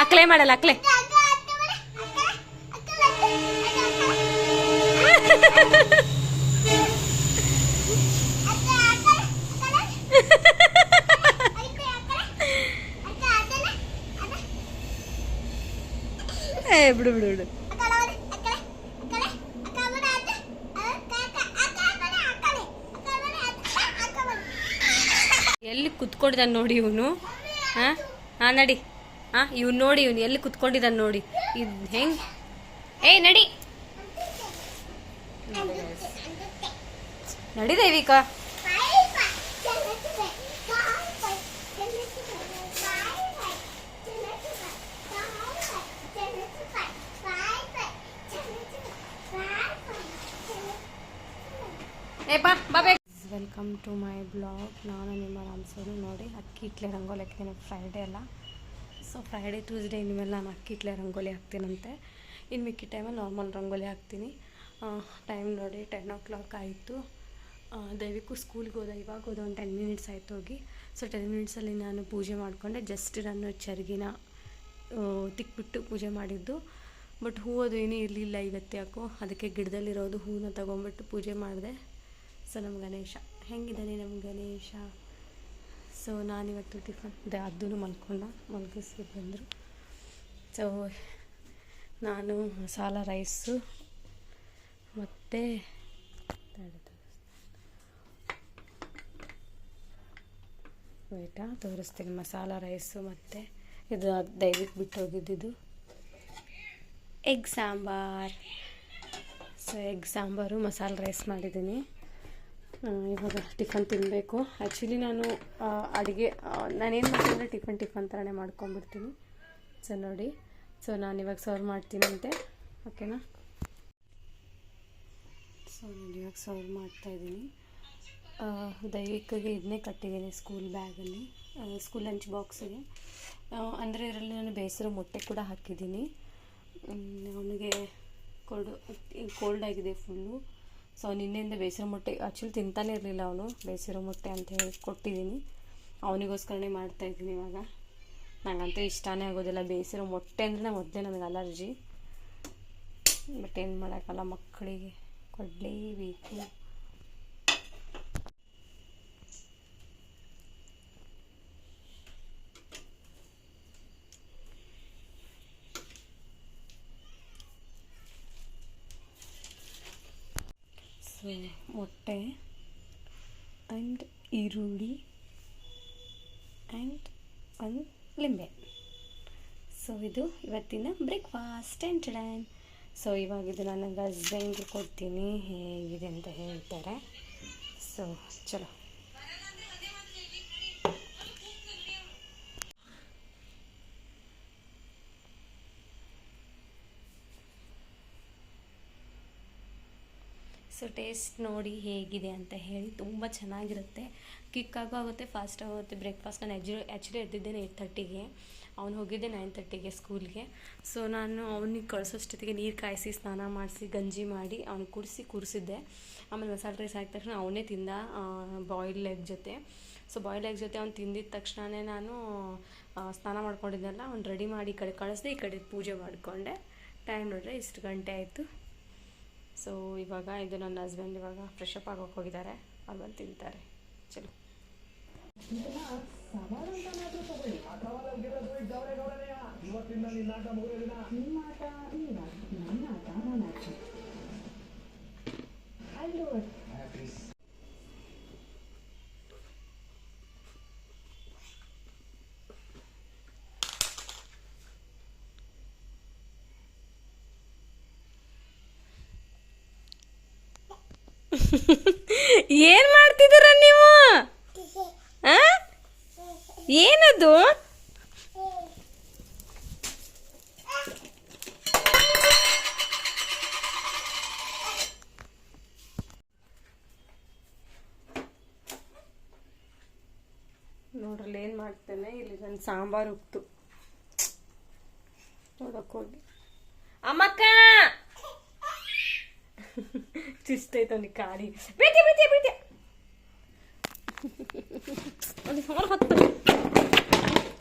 ಅಕ್ಲೆ ಮಾಡಲ್ಲ ಅಕ್ಲೆ. ಬಿಡು ಬಿಡು ಬಿಡು. ಎಲ್ಲಿ ಕುತ್ಕೊಂಡಿದ್ದಾನೆ ನೋಡಿ ಇವನು. ಹಾ ನಡಿ. ಇವ್ನು ನೋಡಿ, ಇವನು ಎಲ್ಲಿ ಕುತ್ಕೊಂಡಿದ್ದಾನೆ ನೋಡಿ. ಇದು ಹೆಂಗ್ ಏಯ್ ನಡಿ ನಡಿ Daivika. Welcome to my blog. ನಾನು ನಿಮ್ಮ ರಾಮ್ಸೋನು. ನೋಡಿ ಅಕ್ಕಿ ಇಟ್ಲೆ ರಂಗೋಲಿ ಹಾಕ್ತೀನಿ. ಫ್ರೈಡೇ ಅಲ್ಲ, ಸೊ ಫ್ರೈಡೇ ಟ್ಯೂಸ್ಡೇ ಇನ್ಮೇಲೆ ನಾನು ಅಕ್ಕಿ ಇಟ್ಲೆ ರಂಗೋಲಿ ಹಾಕ್ತೀನಂತೆ. ಇನ್ನು ಮಿಕ್ಕಿ ಟೈಮಲ್ಲಿ ನಾರ್ಮಲ್ ರಂಗೋಲಿ ಹಾಕ್ತೀನಿ. ಟೈಮ್ ನೋಡಿ 10 o'clock ಆಯಿತು. ದಯವಿಟ್ಟು ಸ್ಕೂಲ್ಗೆ ಇವಾಗ ಹೋದ ಒಂದು 10 minutes ಆಯ್ತು ಹೋಗಿ. ಸೊ 10 minutesಲ್ಲಿ ನಾನು ಪೂಜೆ ಮಾಡಿಕೊಂಡೆ. ಜಸ್ಟ್ ನಾನು ಚರ್ಗಿನ ತಿಕ್ಬಿಟ್ಟು ಪೂಜೆ ಮಾಡಿದ್ದು. ಬಟ್ ಹೂ ಅದು ಏನೂ ಇರಲಿಲ್ಲ ಇವತ್ತು ಯಾಕೋ. ಅದಕ್ಕೆ ಗಿಡದಲ್ಲಿರೋದು ಹೂವನ್ನ ತೊಗೊಂಬಿಟ್ಟು ಪೂಜೆ ಮಾಡಿದೆ. ಸೊ ನಮ್ಮ ಗಣೇಶ ಹೆಂಗಿದ್ದಾನೆ ನಮ್ಮ ಗಣೇಶ. ಸೊ ನಾನಿವತ್ತು ಟಿಫನ್ ಅದೂ ಮಲಗಿಸಿ ಬಂದರು. ಸೊ ನಾನು ಮಸಾಲ ರೈಸು ಮತ್ತು ತೋರಿಸ್ತೀನಿ. ಮಸಾಲ ರೈಸು ಮತ್ತು ಇದು ದಯವಿಟ್ಟು ಬಿಟ್ಟು ಹೋಗಿದ್ದು egg sambar. So egg sambar masala rice ಮಾಡಿದ್ದೀನಿ. ಇವಾಗ ಟಿಫನ್ ತಿನ್ನಬೇಕು. ಆ್ಯಕ್ಚುಲಿ ನಾನು ಅಡುಗೆ ನಾನೇನು ಮಾಡ್ತೀನಿ ಟಿಫನ್ ಥರನೇ ಮಾಡ್ಕೊಂಡ್ಬಿಡ್ತೀನಿ. ಸೊ ನೋಡಿ, ಸೊ ನಾನಿವಾಗ ಸರ್ವ್ ಮಾಡ್ತೀನಂತೆ. ಓಕೆನಾ? ಸೊ ನಾನು ಇವಾಗ ಸರ್ವ್ ಮಾಡ್ತಾಯಿದ್ದೀನಿ. ದೈವಿಕಗೆ ಇದನ್ನೇ ಕಟ್ಟಿದ್ದೀನಿ ಸ್ಕೂಲ್ ಬ್ಯಾಗಲ್ಲಿ, ಸ್ಕೂಲ್ ಲಂಚ್ ಬಾಕ್ಸಿಗೆ. ಅಂದರೆ ಇದರಲ್ಲಿ ನಾನು ಬೇಯಿಸಿರೋ ಮೊಟ್ಟೆ ಕೂಡ ಹಾಕಿದ್ದೀನಿ. ಅವನಿಗೆ ಕೋಲ್ಡ್ ಆಗಿದೆ ಫುಲ್ಲು. ಸೊ ನಿನ್ನೆಯಿಂದ ಬೇಯಿಸಿರೋ ಮೊಟ್ಟೆ ಆ್ಯಕ್ಚುಲಿ ತಿಂತಾನೆ ಇರಲಿಲ್ಲ ಅವನು. ಬೇಯಿಸಿರೋ ಮೊಟ್ಟೆ ಅಂತ ಹೇಳಿ ಕೊಟ್ಟಿದ್ದೀನಿ. ಅವನಿಗೋಸ್ಕರನೇ ಮಾಡ್ತಾಯಿದ್ದೀನಿ ಇವಾಗ. ನನಗಂತೂ ಇಷ್ಟನೇ ಆಗೋದಿಲ್ಲ ಬೇಯಿಸಿರೋ ಮೊಟ್ಟೆ ಅಂದರೆ ಮೊದಲೇ ನನಗೆ ಅಲರ್ಜಿ. ಬಟ್ ಏನು ಮಾಡೋಕ್ಕಲ್ಲ, ಮಕ್ಕಳಿಗೆ ಕೊಡಲೇಬೇಕು. ಸೊ ಮೊಟ್ಟೆ ಆ್ಯಂಡ್ ಈರುಳ್ಳಿ ಆ್ಯಂಡ್ ಒಂದು ಲಿಂಬೆ. ಸೊ ಇದು ಇವತ್ತಿನ ಬ್ರೇಕ್ಫಾಸ್ಟ್ ಟೆನ್. ಸೊ ಇವಾಗ ಇದು ನನ್ನ ಹಸ್ಬೆಂಡ್ಗೆ ಕೊಡ್ತೀನಿ, ಹೇಗಿದೆ ಅಂತ ಹೇಳ್ತಾರೆ. ಸೊ ಚಲೋ. ಸೊ ಟೇಸ್ಟ್ ನೋಡಿ ಹೇಗಿದೆ ಅಂತ ಹೇಳಿ. ತುಂಬ ಚೆನ್ನಾಗಿರುತ್ತೆ, ಕ್ವಿಕ್ಕಾಗೂ ಆಗುತ್ತೆ, ಫಾಸ್ಟಾಗೂ ಆಗುತ್ತೆ. ಬ್ರೇಕ್ಫಾಸ್ಟ್ ನಾನು ಆ್ಯಕ್ಚುಲಿ ಎದ್ದಿದ್ದೇನೆ 8:30ಗೆ. ಅವ್ನು ಹೋಗಿದ್ದೆ 9:30ಗೆ ಸ್ಕೂಲ್ಗೆ. ಸೊ ನಾನು ಅವನಿಗೆ ಕಳಿಸೋಷ್ಟೊತ್ತಿಗೆ ನೀರು ಕಾಯಿಸಿ ಸ್ನಾನ ಮಾಡಿಸಿ ಗಂಜಿ ಮಾಡಿ ಅವ್ನಿಗೆ ಕೂರಿಸಿದ್ದೆ. ಆಮೇಲೆ ಮಸಾಲೆ ರೈಸ್ ಹಾಕಿದ ತಕ್ಷಣ ಅವನೇ ತಿಂದ ಬಾಯ್ಲ್ಡ್ ಎಗ್ ಜೊತೆ. ಸೊ ಬಾಯ್ಲ್ಡ್ ಎಗ್ ಜೊತೆ ಅವ್ನು ತಿಂದಿದ್ದ ತಕ್ಷಣವೇ ನಾನು ಸ್ನಾನ ಮಾಡ್ಕೊಂಡಿದ್ದೆಲ್ಲ ಅವ್ನು ರೆಡಿ ಮಾಡಿ ಈ ಕಡೆ ಕಳಿಸ್ದೆ, ಈ ಕಡೆ ಪೂಜೆ ಮಾಡಿಕೊಂಡೆ. ಟೈಮ್ ನೋಡ್ರೆ ಇಷ್ಟು ಗಂಟೆ ಆಯಿತು. ಸೊ ಇವಾಗ ಇದು ನನ್ನ ಹಸ್ಬೆಂಡ್ ಇವಾಗ ಫ್ರೆಶ್ ಅಪ್ ಆಗೋಕೆ ಹೋಗಿದ್ದಾರೆ. ಅವ್ರು ಬಂದು ತಿಂತಾರೆ. ಚಲೋ. ಏನ್ ಮಾಡ್ತಿದ್ದೀರ ನೀವು? ಏನದು? ನೋಡ್ರಲ್ಲಿ ಏನ್ ಮಾಡ್ತೇನೆ. ಇಲ್ಲಿ ನನ್ನ ಸಾಂಬಾರು ಉಕ್ತು ನೋಡಕ್ ಹೋಗಿ. ಅಮ್ಮಕ್ಕ ಚಿಸ್ತೈತ ಅವನಿಗೆ ಕಾಡಿ. ಬೇತಿ ಬೇತಿ ಬೇತಿ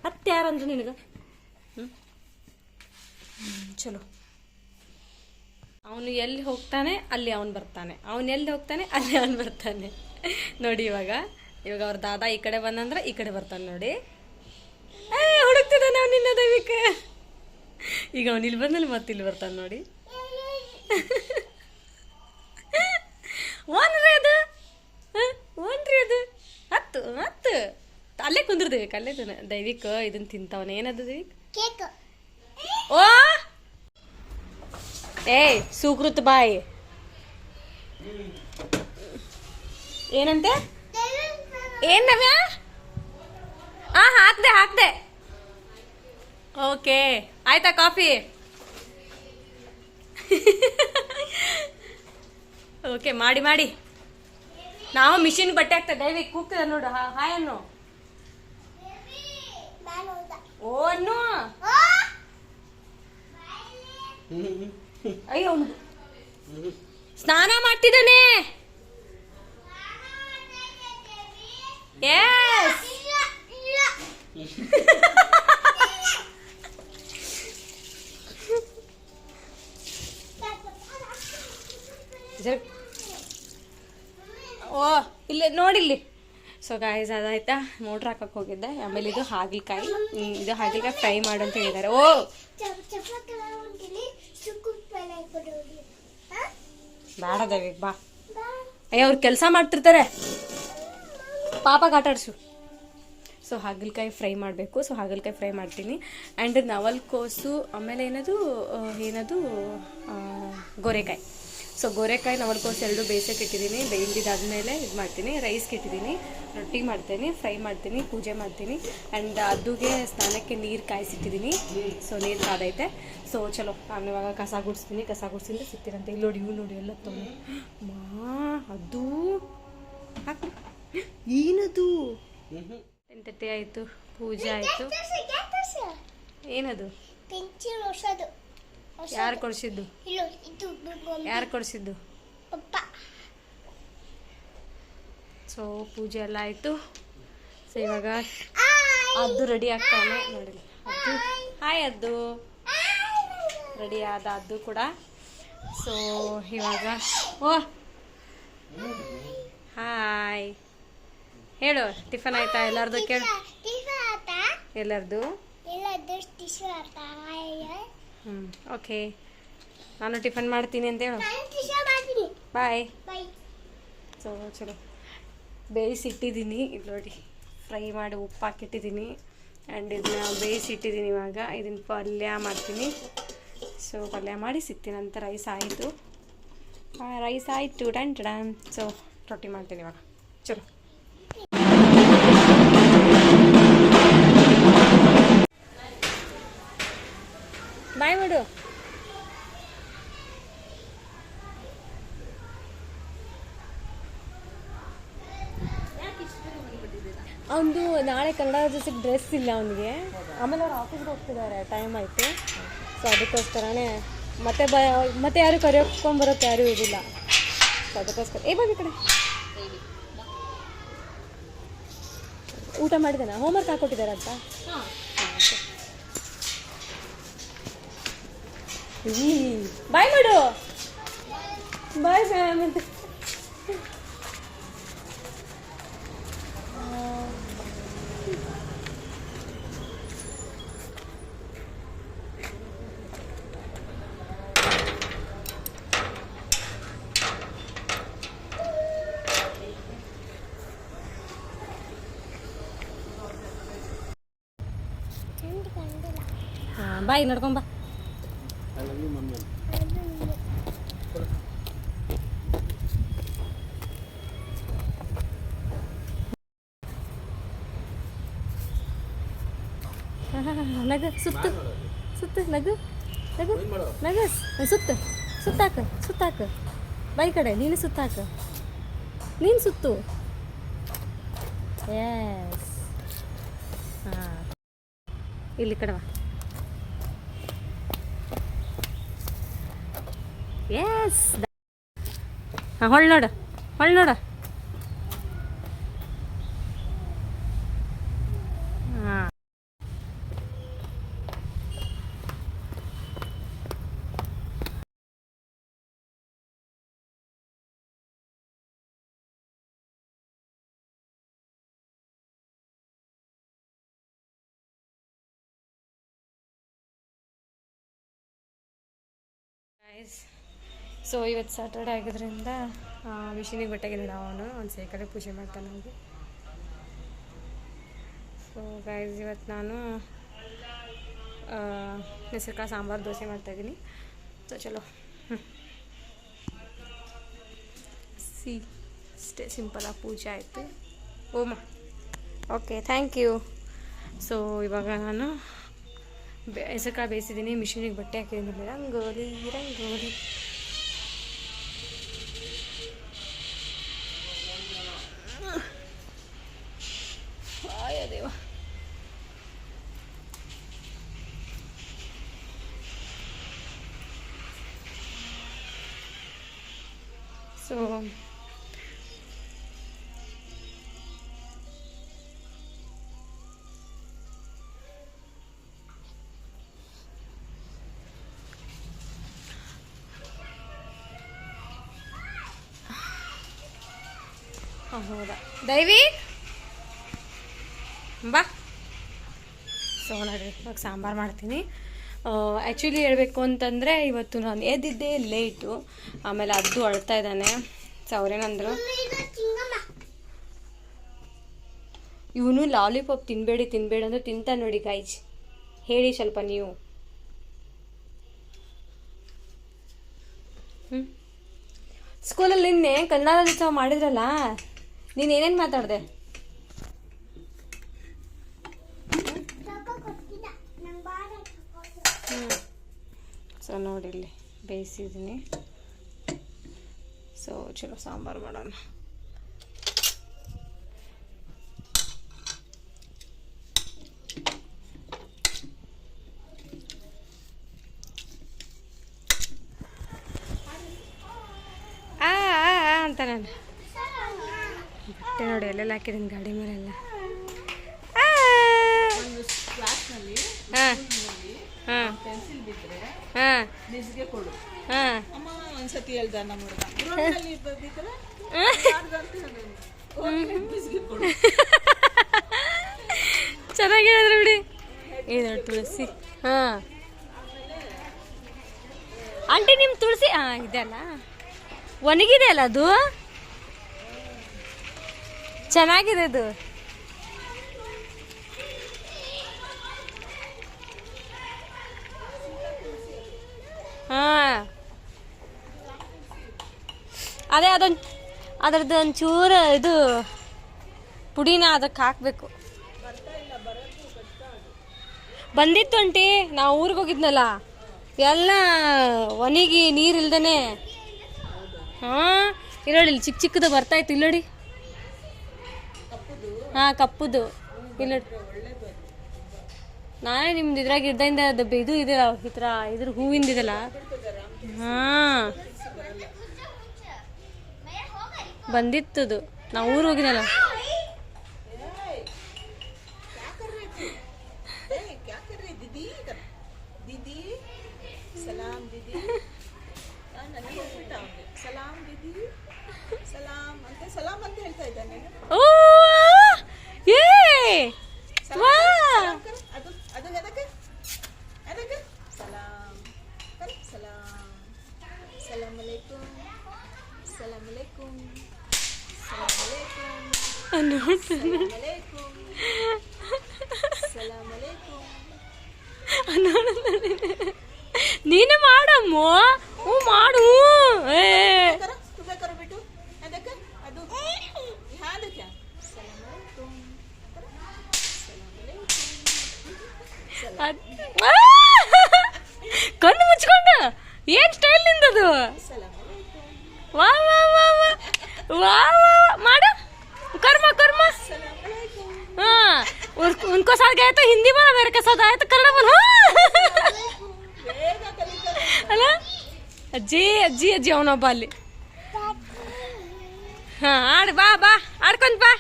ಹತ್ತು ಯಾರಂದ್ರು ನಿನಗ? ಚಲೋ. ಅವನು ಎಲ್ಲಿ ಹೋಗ್ತಾನೆ ಅಲ್ಲಿ ಅವನು ಬರ್ತಾನೆ, ಅವನು ಎಲ್ಲಿ ಹೋಗ್ತಾನೆ ಅಲ್ಲಿ ಅವನು ಬರ್ತಾನೆ. ನೋಡಿ ಇವಾಗ ಅವ್ರ ದಾದಾ ಈ ಕಡೆ ಬಂದಂದ್ರೆ ಈ ಕಡೆ ಬರ್ತಾನೆ ನೋಡಿ. ಹುಡುಕ್ತಿದ್ದಾನೆ ಅವನಿನ್ನ ದೈವಿಕ. ಈಗ ಅವನು ಇಲ್ಲಿ ಬಂದಲ್ಲಿ ಮತ್ತೆ ಇಲ್ಲಿ ಬರ್ತಾನೆ ನೋಡಿ. ಓನ್ರಿ ಅದು ಹತ್ತು ಅಲ್ಲೇ ಕುಂದ್ರ ದೈವಿಕ್, ಅಲ್ಲೇ ದೈವಿಕ್ ಇದನ್ನ ತಿಂತಾವನ. ಏನದು ದೈವಿಕ್? ಓ ಏಯ್ ಸುಕೃತ್ ಬಾಯ್, ಏನಂತೆ? ಏನ್ ನವ್ಯ? ಹಾಕ್ದೆ. ಓಕೆ ಆಯ್ತಾ ಕಾಫಿ? ಓಕೆ ಮಾಡಿ. ನಾವು ಮಿಷಿನ್ ಬಟ್ಟೆ ಹಾಕ್ತಾ. ದೈವಿಕ್ ಕೂಗ್ತದ ನೋಡು. ಹಾಯ್ ಅನ್ನು. ಓ ಅನ್ನು. ಅಯ್ಯೋ ಸ್ನಾನ ಮಾಡ್ತಿದ್ದಾನೆ. ಎಸ್ ಓ ಇಲ್ಲೇ ನೋಡಿಲ್ಲಿ. ಸೊ ಗಾಯ್ಸ್ ಅದಾಯ್ತಾ, ಮೋಟ್ರ್ ಹಾಕಕ್ಕೆ ಹೋಗಿದ್ದೆ. ಆಮೇಲೆ ಇದು ಹಾಗಲಕಾಯಿ ಫ್ರೈ ಮಾಡಂತ ಹೇಳಿದ್ದಾರೆ. ಓ ಬೇಡ ದೈವಿಕ್ ಬಾ. ಅಯ್ಯ ಅವ್ರು ಕೆಲಸ ಮಾಡ್ತಿರ್ತಾರೆ, ಪಾಪಗೆ ಆಟ ಆಡ್ಸು. ಸೊ ಹಾಗಲಕಾಯಿ ಫ್ರೈ ಮಾಡಬೇಕು. ಸೊ ಹಾಗಲಕಾಯಿ ಫ್ರೈ ಮಾಡ್ತೀನಿ. ಆ್ಯಂಡ್ ನವಲ್ಕೋಸು, ಆಮೇಲೆ ಏನದು ಗೋರೆಕಾಯಿ. ಸೊ ಗೋರೆಕಾಯಿ ನವಲ್ಕೋಸು ಎರಡು ಬೇಯಿಸೋಕೆ ಇಟ್ಟಿದ್ದೀನಿ. ಬೇಯಿಸಿದಾದ್ಮೇಲೆ ಇದು ಮಾಡ್ತೀನಿ, ರೈಸ್ಗೆ ಇಟ್ಟಿದ್ದೀನಿ, ರೊಟ್ಟಿ ಮಾಡ್ತೀನಿ, ಫ್ರೈ ಮಾಡ್ತೀನಿ, ಪೂಜೆ ಮಾಡ್ತೀನಿ. ಆ್ಯಂಡ್ ಅದುಗೆ ಸ್ನಾನಕ್ಕೆ ನೀರು ಕಾಯಿಸಿಟ್ಟಿದ್ದೀನಿ. ಸೊ ನೀರು ಕಾದೈತೆ. ಸೊ ಚಲೋ ನಾನು ಇವಾಗ ಕಸ ಗುಡಿಸಿದ್ರೆ ಸಿಗ್ತೀರಂತೆ. ಇಲ್ಲಿ ನೋಡಿ, ಇವು ನೋಡಿ ಎಲ್ಲ ತೊಗೊಂಡು ಅದು ಹಾಕು. ಏನದು? 10:30 ಆಯಿತು, ಪೂಜೆ ಆಯಿತು. ಏನದು? ಯಾರು ಕೊಡಿಸಿದ್ದು? ಸೊ ಪೂಜೆ ಎಲ್ಲ ಆಯಿತು. ಸೊ ಇವಾಗ ಅದು ರೆಡಿ ಆಗ್ತಾನೆ ನೋಡಿ. ಹಾಯ್ ಅದು ರೆಡಿ ಆದ ಅದು ಕೂಡ. ಸೊ ಇವಾಗ ಓ ಹಾಯ್ ಹೇಳು, ಟಿಫನ್ ಆಯ್ತಾ ಎಲ್ಲರದು? ಕೇಳು ಎಲ್ಲರದು. ಓಕೆ, ನಾನು ಟಿಫನ್ ಮಾಡ್ತೀನಿ ಅಂತ ಹೇಳು. ಬಾಯ್. ಸೊ ಚಲೋ ಬೇಯಿಸಿಟ್ಟಿದ್ದೀನಿ. ಇಲ್ಲಿ ನೋಡಿ ಫ್ರೈ ಮಾಡಿ ಉಪ್ಪು ಹಾಕಿಟ್ಟಿದ್ದೀನಿ. ಆ್ಯಂಡ್ ಇದನ್ನ ಬೇಯಿಸಿಟ್ಟಿದ್ದೀನಿ. ಇವಾಗ ಇದನ್ನ ಪಲ್ಯ ಮಾಡ್ತೀನಿ. ಸೊ ಪಲ್ಯ ಮಾಡಿ ಸಿಗ್ತೀನಿ ಅಂತ. ರೈಸ್ ಆಯಿತು ಟನ್. ಸೊ ರೊಟ್ಟಿ ಮಾಡ್ತೀನಿ ಇವಾಗ. ಚಲೋ ಬಾಯ್ ಮಾಡು. ಅವನು ನಾಳೆ ಕನ್ನಡ ರಾಜ್ಯೋತ್ಸವಕ್ಕೆ ಡ್ರೆಸ್ ಇಲ್ಲ ಅವನಿಗೆ. ಆಮೇಲೆ ಅವ್ರು ಆಫೀಸ್ಗೆ ಹೋಗ್ತಿದ್ದಾರೆ, ಟೈಮ್ ಆಯಿತು. ಸೊ ಅದಕ್ಕೋಸ್ಕರನೇ ಮತ್ತೆ ಯಾರು ಕರೆಯೋಕೊಂಬರೋಕ್ಕೆ ಯಾರೂ ಇದಿಲ್ಲ. ಸೊ ಅದಕ್ಕೋಸ್ಕರ ಬನ್ನಿ ಕಡೆ. ಊಟ ಮಾಡಿದ್ದೇನಾ? ಹೋಮ್ವರ್ಕ್ ಹಾಕೊಟ್ಟಿದ್ದಾರೆ ಅಂತ. ಬಾಯ್ ಮಾಡು. ಬಾಯ್ ಮ್ಯಾಮ್ ಅಂತ. ಬಾಯ್ ನಡ್ಕೊಂಬ. ನಗು ಸುತ್ತು ನಗು ಸುತ್ತಾಕ ಬೈ ಕಡೆ. ನೀನು ಸುತ್ತಾಕ, ನೀನು ಸುತ್ತು. ಎಸ್ ಹಾಂ, ಇಲ್ಲಿ ಕಡೆ ಬಾ. ಎಸ್ ಹಾಂ, ಹೊಳ್ ನೋಡು. ಹಾಂ ಗೈಸ್, ಸೊ ಇವತ್ತು ಸ್ಯಾಟರ್ಡೆ ಆಗಿದ್ದರಿಂದ ಮಿಷಿನಿಗೆ ಬಟ್ಟೆಗಿಲ್ಲ ಅವನು ಒಂದು ಸೈಕಲೇ ಪೂಜೆ ಮಾಡ್ತಾನೆ ನನಗೆ. ಸೊ ಗೈಸ್, ಇವತ್ತು ನಾನು ಹೆಸರುಕಾಳು ಸಾಂಬಾರು ದೋಸೆ ಮಾಡ್ತಾಯಿದ್ದೀನಿ. ಸೊ ಚಲೋ ಅಷ್ಟೇ ಸಿಂಪಲಾಗಿ ಪೂಜೆ ಆಯಿತು. ಓಮ ಓಕೆ, ಥ್ಯಾಂಕ್ ಯು. ಸೊ ಇವಾಗ ನಾನು ಹೆಸರುಕಾಳು ಬೇಯಿಸಿದ್ದೀನಿ, ಮಿಷಿನಿಗೆ ಬಟ್ಟೆ ಹಾಕಿದ್ದೀನಿ. ರಂಗೋಲಿ ರಂಗೋಲಿ ದೇವ. ಸೊ ಹೌದಾ ದೈವಿ ಬಾ. ಸೊ ನೋಡಿ, ಇವಾಗ ಸಾಂಬಾರು ಮಾಡ್ತೀನಿ. ಆ್ಯಕ್ಚುಲಿ ಹೇಳಬೇಕು ಅಂತಂದರೆ ಇವತ್ತು ನಾನು ಎದ್ದಿದ್ದೆ ಲೇಟು. ಆಮೇಲೆ ಅದು ಅಳ್ತಾ ಇದ್ದಾನೆ. ಸೊ ಅವ್ರೇನಂದರು, ಇವನು ಲಾಲಿಪಾಪ್ ತಿನ್ನಬೇಡಿ ಅಂದ್ರೆ ತಿಂತ ನೋಡಿ ಗೈಸ್. ಹೇಳಿ ಸ್ವಲ್ಪ ನೀವು. ಸ್ಕೂಲಲ್ಲಿ ನಿನ್ನೆ ಕನ್ನಡ ದಿವಸ ಮಾಡಿದ್ರಲ್ಲ, ನೀನು ಏನೇನು ಮಾತಾಡಿದೆ? ಸೊ ನೋಡಿ, ಇಲ್ಲಿ ಬೇಯಿಸಿದ್ದೀನಿ. ಸೊ ಚಲೋ ಸಾಂಬಾರು ಮಾಡೋಣ. ಅಂತ ನಾನು ಬಟ್ಟೆ ನೋಡಿ ಎಲ್ಲೆಲ್ಲ ಹಾಕಿದ್ದೀನಿ ಗಾಡಿ ಮೇಲೆಲ್ಲ. ಹಾಂ ಹಾಂ ಹಾಂ ಚೆನ್ನಾಗಿ ಹೇಳಿದ್ರೆ ಬಿಡಿ. ಏನು ತುಳಸಿ? ಹಾಂ ಆಂಟಿ, ನಿಮ್ಮ ತುಳಸಿ ಇದೆ ಅಲ್ಲ, ಒಣಗಿದೆ ಅಲ್ಲ, ಅದು ಚೆನ್ನಾಗಿದೆ ಅದು. ಹಾಂ ಅದೇ ಅದರದ್ದು ಒಂಚೂರು ಇದು ಪುಡಿನ ಅದಕ್ಕೆ ಹಾಕಬೇಕು. ಬಂದಿತ್ತು ಆಂಟಿ, ನಾವು ಊರಿಗೆ ಹೋಗಿದ್ನಲ್ಲ, ಎಲ್ಲ ಒಣಗಿ ನೀರಿಲ್ದೇ. ಹಾಂ ಇಲ್ಲೋಡಿ, ಇಲ್ಲಿ ಚಿಕ್ಕ ಚಿಕ್ಕದು ಬರ್ತಾಯಿತ್ತು ಇಲ್ಲೋಡಿ. ಹಾಂ ಕಪ್ಪುದು ಇಲ್ಲೋಡಿ. ನಾನೇ ನಿಮ್ದು ಇದ್ರಾಗ ಇದ್ದಿಂದ ಇದು ಇದೆಯಲ್ಲ, ಈ ಥರ ಇದ್ರ ಹೂವಿಂದಿದೆಲ್ಲ. ಹಾಂ ಬಂದಿತ್ತದು, ನಾವು ಊರು ಹೋಗಿನಲ್ಲ. ಓ ಏ ವಾ, ನೀನು ಮಾಡಮ್ಮ. ಹ್ಞೂ ಮಾಡು. ಕಣ್ಣು ಮುಚ್ಕೊಂಡು ಏನ್ ಸ್ಟೈಲ್ ನಿಂದದು. ವಾ ವಾ ವಾ ವಾ ವಾ ಮಾಡು. कर्म कर्म हाँ, उनको साथ गए तो हिंदी बोला, मेरे के साथ आए तो कन्नड़ बोला. ಅಲ್ಲ ಅಜ್ಜಿ ಅಜ್ಜಿ ಅಜ್ಜಿ ಅವನೊಬ್ಬ ಅಲ್ಲಿ. ಹಾಂ ಆಡು, ಬಾ ಬಾ ಆಡ್ಕೊಂಡ್ ಬಾ.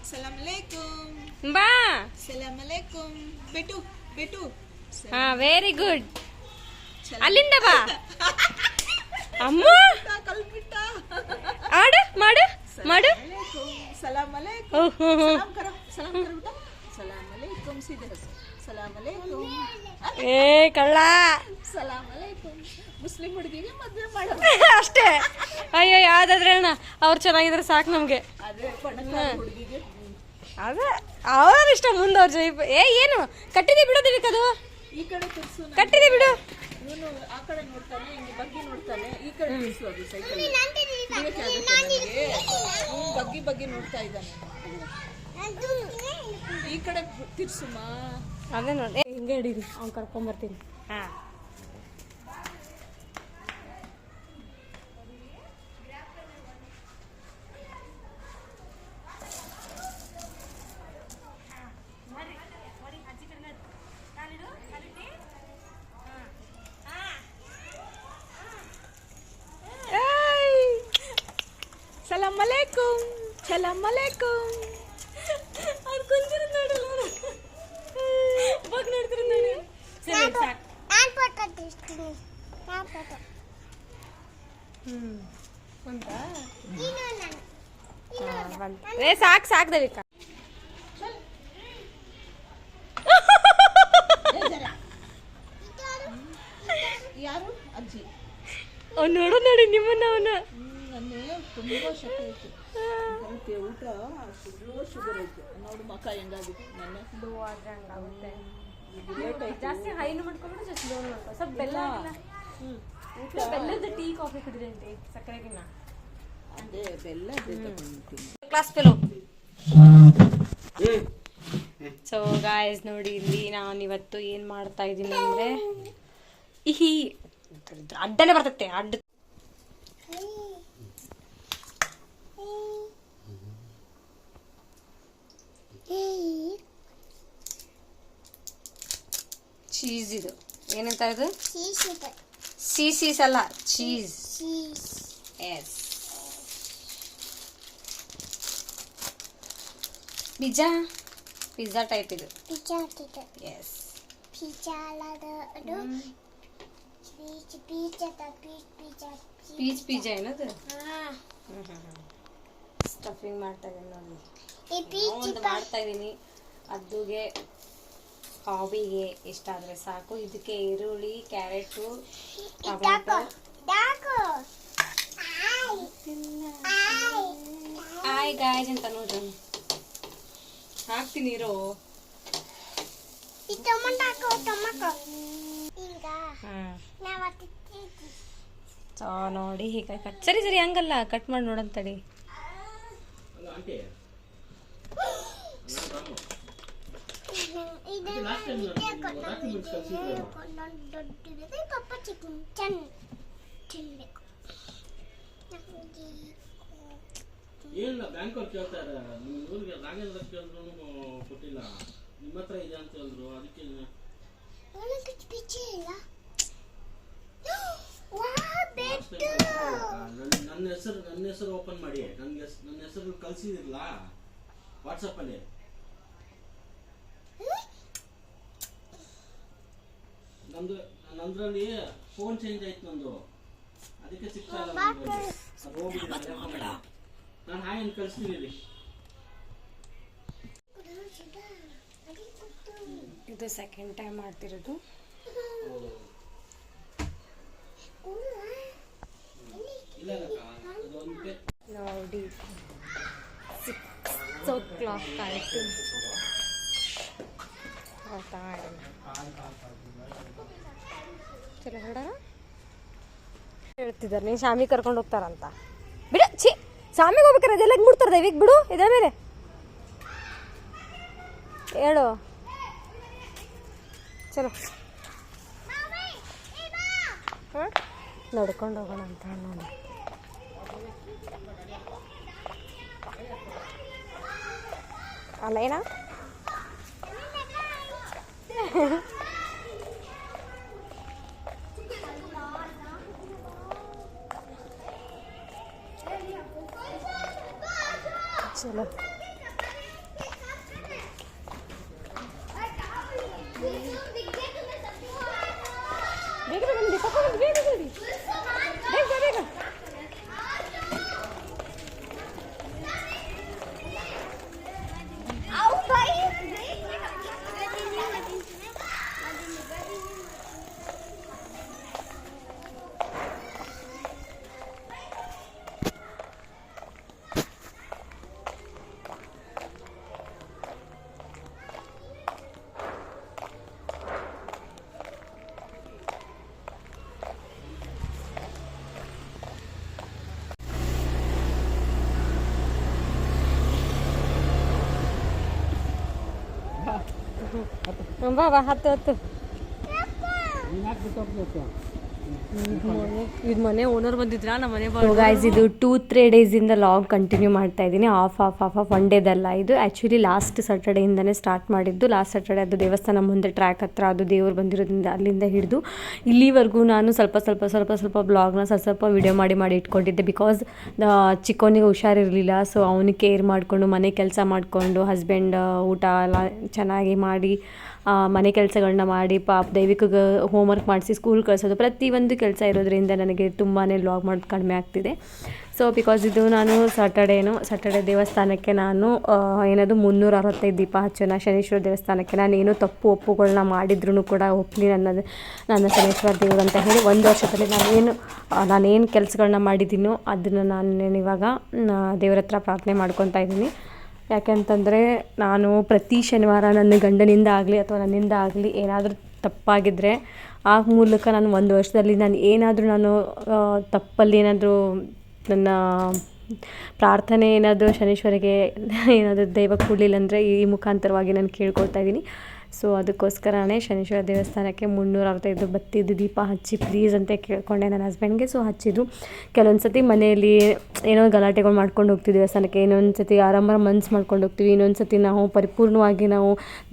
ಸಲಾಮ್ ಅಲೈಕುಮ್ ಬಾ. ಸಲಾಮ್ ಅಲೈಕುಮ್ ಬೆಟು ಬೆಟು. ಹಾಂ ವೆರಿ ಗುಡ್. ಅಲ್ಲಿಂದ ಬಾ ಅಮ್ಮ. ಆಡು ಮಾಡು ಮಾಡು. ಸಲಾಮ್ ಅಲೈಕುಮ್. ಸಲಾಮ್ ಕರೋ, ಸಲಾಮ್ ಕರೋ ಬೇಟಾ. ಸಲಾಮ್ ಅಲೈಕುಮ್ ಸೀದಾ ಸಲಾಮ್ ಅಲೈಕುಮ್. ಏ ಕಳ್ಳ. ಸಲಾಮ್ ಅಷ್ಟೇ. ಅಯ್ಯೋ ಯಾವ್ದಾದ್ರೆ ಅಣ್ಣ ಅವ್ರು ಚೆನ್ನಾಗಿದ್ರೆ ಸಾಕು ನಮಗೆ. ಅದೇ ಅವ್ರ ಇಷ್ಟ ಮುಂದೆ ಅವ್ರ ಜೈ. ಏನು ಕಟ್ಟಿದೆ ಬಿಡು ದಿವಿಕದು, ಕಟ್ಟಿದೆ ಬಿಡು. ಆ ಕಡೆ ನೋಡ್ತಾನೆ, ಹಿಂಗೆ ಬಗ್ಗಿ ನೋಡ್ತಾನೆ, ಈ ಕಡೆ ತಿರ್ಸುವುದು ಸೈಕಲ್ ಬಗ್ಗಿ ನೋಡ್ತಾ ಇದ್ದಾನೆ. ಈ ಕಡೆ ತಿರ್ಸುಮ್ಮ. ಅದೇ ನೋಡಿ ಹಿಂಗೆ ಹಿಡೀರಿ, ಅವ್ನು ಕರ್ಕೊಂಬರ್ತೀನಿ. ಹಾಂ ಸಲಾಮ್ ಅಲೈಕುಮ್, ಸಲಾಮ್ ಅಲೈಕುಮ್. ಅವ್ರು ಕುಂತಿರೋ ನೋಡಲ್ಲ, ಬಗ್ಗೆ ನೋಡ್ತಿರೋ ನೋಡಿ. ಸಾಕು ಸಾಕು ದೇವಿಕ. ಯಾರು ಅಜ್ಜಿ ಅವ್ನು ನೋಡೋ ನೋಡಿ ನಿಮ್ಮನ್ನ. ಅವನು ನನ್ನೇ ತುಂಬಾ ಶಕ್ತಿ ಐತಿ, ಊಟ ಶುಗರ್ ಐತಿ ನೋಡು, ಮಕ್ಕ ಹೆಂಗಾಗಿತ್ತು ನೆನ್ನೆ. ಜಾಸ್ತಿ ಹೈನು ಮಾಡ್ಕೊಂಡ್ಬಿಟ್ಟು ಜಾಸ್ತಿ ಲೋ ಮಾಡ್ಕೊ. ಸ್ವಲ್ಪ ಬೆಲ್ಲ ಊಟ ಬೆಲ್ಲದ ಟೀ ಕಾಫಿ ಕುಡಿದಂತೆ ಸಕ್ಕರೆಗಿನ್ನ. ಅದೇ ಬೆಲ್ಲ ತಗೊಂಡ್ತೀನಿ. Class fellow. ಸೊ ಗಾಯ್ಸ್ ನೋಡಿ, ಇಲ್ಲಿ ನಾನು ಇವತ್ತು ಏನು ಮಾಡ್ತಾ ಇದ್ದೀನಿ ಅಂದರೆ, ಈ ಅಡ್ಡನೇ ಬರ್ತೈತೆ ಅಡ್ಡ. ಚೀಸ್ ಇದು ಏನಂತ ಇದು? ಸೀಸ್ ಅಲ್ಲ, ಚೀಸ್. ಎಸ್, ಪಿಜ್ಜಾ ಟೈಪ್ ಇದು. ಎಸ್, ಪೀಚ್ ಪಿಜ್ಜಾ ಏನದು? ಸ್ಟಫಿಂಗ್ ಮಾಡ್ತಾ ಇದ್ದೀನಿ ನೋಡಿ, ಒಂದು ಮಾಡ್ತಾ ಇದ್ದೀನಿ. ಅದುಗೆ ಹಾಬಿಗೆ ಎಷ್ಟಾದರೆ ಸಾಕು. ಇದಕ್ಕೆ ಈರುಳ್ಳಿ, ಕ್ಯಾರೆಟು, ಟೊಮೆಟೊ. ಆಯ್ ಗಾಯ್ಸ್ ಅಂತ ನೋಡ್ರಿ, ಹಾಕ್ತೀನಿ ಇರೋ. ಸೊ ನೋಡಿ ಹೀಗೆ ಕಟ್. ಸರಿ ಸರಿ ಹಂಗಲ್ಲ, ಕಟ್ ಮಾಡಿ ನೋಡಂತಡಿ. ಏನಿಲ್ಲ, ಬ್ಯಾಂಕ್ ಅವ್ರು ಕೇಳ್ತಾರೆ, ನಿಮ್ಮ ಊರಿಗೆ ರಾಘೇಂದ್ರ ಕೇಳಿದ್ರು ಕೊಟ್ಟಿಲ್ಲ, ನಿಮ್ಮ ಹತ್ರ ಇದೆ ಅಂತ ಹೇಳಿದ್ರು. ಅದಕ್ಕೆ ನನ್ನ ಹೆಸರು ಓಪನ್ ಮಾಡಿ, ನನ್ನ ಹೆಸರು ಕಳ್ಸಿದಿರಲ್ಲ ವಾಟ್ಸಪ್ಪಲ್ಲಿ. ನಂದ್ರಲ್ಲಿ ಫೋನ್ ಚೇಂಜ್ ಆಯ್ತು ನಂದು, ಅದಕ್ಕೆ ಸಿಗ್ತಾ ಇಲ್ಲ. ಹೋಗ್ಬಿಟ್ಟಿದೆ, ನಾನು ಹಾಯ್ ಅಂತ ಕಳಿಸ್ತೀನಿ. ಇದು ಸೆಕೆಂಡ್ ಟೈಮ್ ಮಾಡ್ತಿರೋದು. ನೋಡಿ 6 o'clock ಆಯಿತು. ಚಲೋ ಹೊರಡಾರ ಹೇಳ್ತಿದ್ದಾರೆ, ನೀನು ಶಾಮಿ ಕರ್ಕೊಂಡು ಹೋಗ್ತಾರಂತ. ಬಿಡು, ಛೀ, ಶಾಮಿಗೆ ಹೋಗ್ಬೇಕಾರೆ ಅದೆಲ್ಲ ಬಿಡ್ತಾರೆ ದಯವಿಗೆ ಬಿಡು. ಇದ್ರ ಮೇಲೆ ಹೇಳು, ಚಲೋ ಹಾಂ ನಡ್ಕೊಂಡು ಹೋಗೋಣ ಅಂತ ನೋಡಿ. ಅಲ್ಲ ಏನ ಚಲೋ ಬೇಗ ಬಂದು ತಗೊಂಡು ಬೇಗ ಬೇಗ ಬೇಗ ಬೇಗ. ಬಾ ಬಾ ಹತ್ತು ಹತ್ತು. ಇದು ಮನೆ ಓನರ್ ಬಂದಿದ್ರಾ ನಮ್ಮ ಮನೆ ಗೈಸ್. ಇದು 2-3 ಡೇಸಿಂದ ಲಾಗ್ ಕಂಟಿನ್ಯೂ ಮಾಡ್ತಾ ಇದ್ದೀನಿ. ಆಫ್ 1 ಡೇದಲ್ಲ. ಇದು ಆ್ಯಕ್ಚುಲಿ ಲಾಸ್ಟ್ ಸ್ಯಾಟರ್ಡೇಯಿಂದನೇ ಸ್ಟಾರ್ಟ್ ಮಾಡಿದ್ದು. ಲಾಸ್ಟ್ ಸ್ಯಾಟರ್ಡೇ ಅದು ದೇವಸ್ಥಾನ ಮುಂದೆ ಟ್ರ್ಯಾಕ್ ಹತ್ರ ಅದು ದೇವ್ರು ಬಂದಿರೋದ್ರಿಂದ ಅಲ್ಲಿಂದ ಹಿಡಿದು ಇಲ್ಲಿವರೆಗೂ ನಾನು ಸ್ವಲ್ಪ ಬ್ಲಾಗ್ನ ಸ್ವಲ್ಪ ವಿಡಿಯೋ ಮಾಡಿ ಇಟ್ಕೊಂಡಿದ್ದೆ. ಬಿಕಾಸ್ ಚಿಕ್ಕವನಿಗೆ ಹುಷಾರಿರಲಿಲ್ಲ. ಸೊ ಅವನಿಗೆ ಕೇರ್ ಮಾಡಿಕೊಂಡು ಮನೆ ಕೆಲಸ ಮಾಡಿಕೊಂಡು ಹಸ್ಬೆಂಡ್ ಊಟ ಎಲ್ಲ ಚೆನ್ನಾಗಿ ಮಾಡಿ ಮನೆ ಕೆಲಸಗಳನ್ನ ಮಾಡಿ ದೈವಿಕ ಹೋಮ್ವರ್ಕ್ ಮಾಡಿಸಿ ಸ್ಕೂಲ್ ಕಳಿಸೋದು ಪ್ರತಿಯೊಂದು ಕೆಲಸ ಇರೋದ್ರಿಂದ ನನಗೆ ತುಂಬಾ ವ್ಲಾಗ್ ಮಾಡೋದು ಕಡಿಮೆ ಆಗ್ತಿದೆ. ಸೊ ಬಿಕಾಸ್ ಇದು ನಾನು ಸ್ಯಾಟರ್ಡೇ ದೇವಸ್ಥಾನಕ್ಕೆ ನಾನು ಏನದು 365 ದೀಪ ಹಚ್ಚೋಣ ಶನೀಶ್ವರ ದೇವಸ್ಥಾನಕ್ಕೆ. ನಾನು ಏನೋ ತಪ್ಪು ಒಪ್ಪುಗಳನ್ನ ಮಾಡಿದ್ರೂ ಕೂಡ ಒಪ್ಪಲಿ ನನ್ನ ಶನೀಶ್ವರ ದೇವರು ಅಂತ ಹೇಳಿ 1 ವರ್ಷದಲ್ಲಿ ನಾನೇನು ಕೆಲಸಗಳನ್ನ ಮಾಡಿದ್ದೀನೋ ಅದನ್ನು ನಾನು ಇವಾಗ ದೇವ್ರ ಹತ್ರ ಪ್ರಾರ್ಥನೆ ಮಾಡ್ಕೊತಾ ಇದ್ದೀನಿ. ಯಾಕೆಂತಂದರೆ ನಾನು ಪ್ರತಿ ಶನಿವಾರ ನನ್ನ ಗಂಡನಿಂದ ಆಗಲಿ ಅಥವಾ ನನ್ನಿಂದ ಆಗಲಿ ಏನಾದರೂ ತಪ್ಪಾಗಿದ್ದರೆ ಆ ಮೂಲಕ ನಾನು 1 ವರ್ಷದಲ್ಲಿ ನಾನು ತಪ್ಪಲ್ಲಿ ಏನಾದರೂ ನನ್ನ ಪ್ರಾರ್ಥನೆ ಏನಾದರೂ ಶನೀಶ್ವರಿಗೆ ಏನಾದರೂ ದೈವ ಕೊಡಲಿಲ್ಲ ಅಂದರೆ ಈ ಮುಖಾಂತರವಾಗಿ ನಾನು ಕೇಳ್ಕೊಳ್ತಾ ಇದ್ದೀನಿ. ಸೊ ಅದಕ್ಕೋಸ್ಕರನೇ ಶನೀಶ್ವರ ದೇವಸ್ಥಾನಕ್ಕೆ 365 ಬತ್ತಿದ್ದು ದೀಪ ಹಚ್ಚಿ ಪ್ಲೀಸ್ ಅಂತ ಕೇಳ್ಕೊಂಡೆ ನನ್ನ ಹಸ್ಬೆಂಡ್ಗೆ. ಸೊ ಹಚ್ಚಿದ್ದು. ಕೆಲವೊಂದು ಸತಿ ಮನೆಯಲ್ಲಿ ಏನೋ ಗಲಾಟೆಗಳು ಮಾಡ್ಕೊಂಡು ಹೋಗ್ತೀವಿ ದೇವಸ್ಥಾನಕ್ಕೆ, ಇನ್ನೊಂದು ಸತಿ ಆರಾಮ ಮನ್ಸು ಮಾಡ್ಕೊಂಡು ಹೋಗ್ತೀವಿ, ಇನ್ನೊಂದು ಸತಿ ನಾವು ಪರಿಪೂರ್ಣವಾಗಿ ನಾವು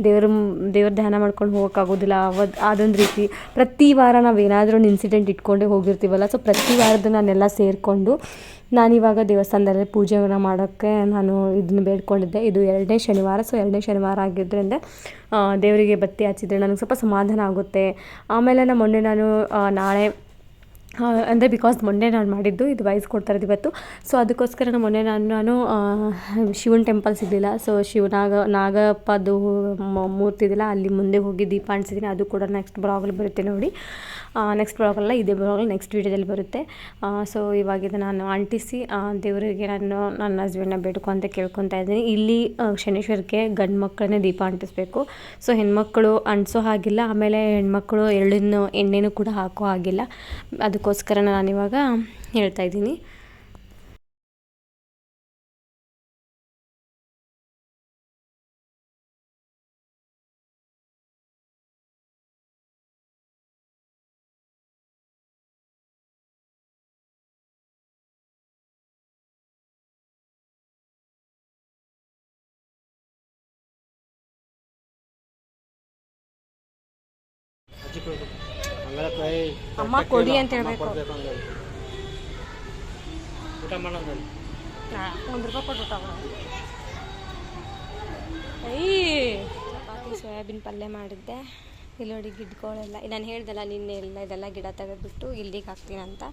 ದೇವ್ರ ಧ್ಯಾನ ಮಾಡ್ಕೊಂಡು ಹೋಗೋಕ್ಕಾಗೋದಿಲ್ಲ. ಅದೊಂದು ರೀತಿ ಪ್ರತಿ ವಾರ ನಾವು ಏನಾದರೂ ಒಂದು ಇನ್ಸಿಡೆಂಟ್ ಇಟ್ಕೊಂಡೇ ಹೋಗಿರ್ತೀವಲ್ಲ. ಸೊ ಪ್ರತಿ ವಾರದ್ದು ನಾನೆಲ್ಲ ಸೇರಿಕೊಂಡು ನಾನಿವಾಗ ದೇವಸ್ಥಾನದಲ್ಲಿ ಪೂಜೆಯನ್ನು ಮಾಡೋಕ್ಕೆ ನಾನು ಇದನ್ನು ಬೇಡ್ಕೊಂಡಿದ್ದೆ. ಇದು 2ನೇ ಶನಿವಾರ. ಸೊ 2ನೇ ಶನಿವಾರ ಆಗಿದ್ದರಿಂದ ದೇವರಿಗೆ ಬತ್ತಿ ಹಚ್ಚಿದ್ರೆ ನನಗೆ ಸ್ವಲ್ಪ ಸಮಾಧಾನ ಆಗುತ್ತೆ. ಆಮೇಲೆ ನಾಳೆ ಅಂದರೆ ಬಿಕಾಸ್ ಮೊನ್ನೆ ನಾನು ಮಾಡಿದ್ದು ಇದು ವಯಸ್ ಕೊಡ್ತಾ ಇರೋದು ಇವತ್ತು. ಸೊ ಅದಕ್ಕೋಸ್ಕರ ಮೊನ್ನೆ ನಾನು ಶಿವನ ಟೆಂಪಲ್ ಸಿಗಲಿಲ್ಲ. ಸೊ ನಾಗಪ್ಪದು ಮೂರ್ತಿ ಇದೆಯಲ್ಲ ಅಲ್ಲಿ ಮುಂದೆ ಹೋಗಿ ದೀಪ ಅಂಟಿಸಿದ್ದೀನಿ. ಅದು ಕೂಡ ನೆಕ್ಸ್ಟ್ ಬ್ಲಾಗಲ್ಲಿ ಬರುತ್ತೆ ನೋಡಿ. ನೆಕ್ಸ್ಟ್ ಬ್ಲಾಗಲ್ಲ, ಇದೇ ಬ್ಲಾಗಲ್ಲಿ ನೆಕ್ಸ್ಟ್ ವೀಡಿಯೋದಲ್ಲಿ ಬರುತ್ತೆ. ಸೊ ಇವಾಗ ನಾನು ಅಂಟಿಸಿ ದೇವರಿಗೆ ನನ್ನ ಹಸ್ಬೆಂಡ್ನ ಬೇಡ್ಕೊ ಅಂತ ಕೇಳ್ಕೊತಾ ಇದ್ದೀನಿ. ಇಲ್ಲಿ ಶನೀಶ್ವರಕ್ಕೆ ಗಂಡು ಮಕ್ಕಳನ್ನೇ ದೀಪ ಅಂಟಿಸ್ಬೇಕು. ಸೊ ಹೆಣ್ಮಕ್ಳು ಅಂಟಿಸೋ ಹಾಗಿಲ್ಲ, ಆಮೇಲೆ ಹೆಣ್ಮಕ್ಳು ಎಣ್ಣೆನೂ ಕೂಡ ಹಾಕೋ ಹಾಗಿಲ್ಲ. ಅದಕ್ಕೋಸ್ಕರ ನಾನಿವಾಗ ಹೇಳ್ತಾ ಇದ್ದೀನಿ. ಅಮ್ಮ ಕೊಡಿ ಅಂತ ಹೇಳ್ಬೇಕು. ಊಟ ಮಾಡೋದು 1 ರೂಪಾಯಿ ಕೊಟ್ಬಿಟ್ಟ. ಚಪಾತಿ ಸೋಯಾಬೀನ್ ಪಲ್ಯ ಮಾಡಿದ್ದೆ. ಇಲ್ಲಿ ನೋಡಿ ಗಿಡಗಳೆಲ್ಲ ನಾನು ಹೇಳ್ದಲ್ಲ ನಿನ್ನೆ ಇದೆಲ್ಲ ಗಿಡ ತೆಗೆದುಬಿಟ್ಟು ಇಲ್ಲಿಗೆ ಹಾಕ್ತೀನಿ ಅಂತ.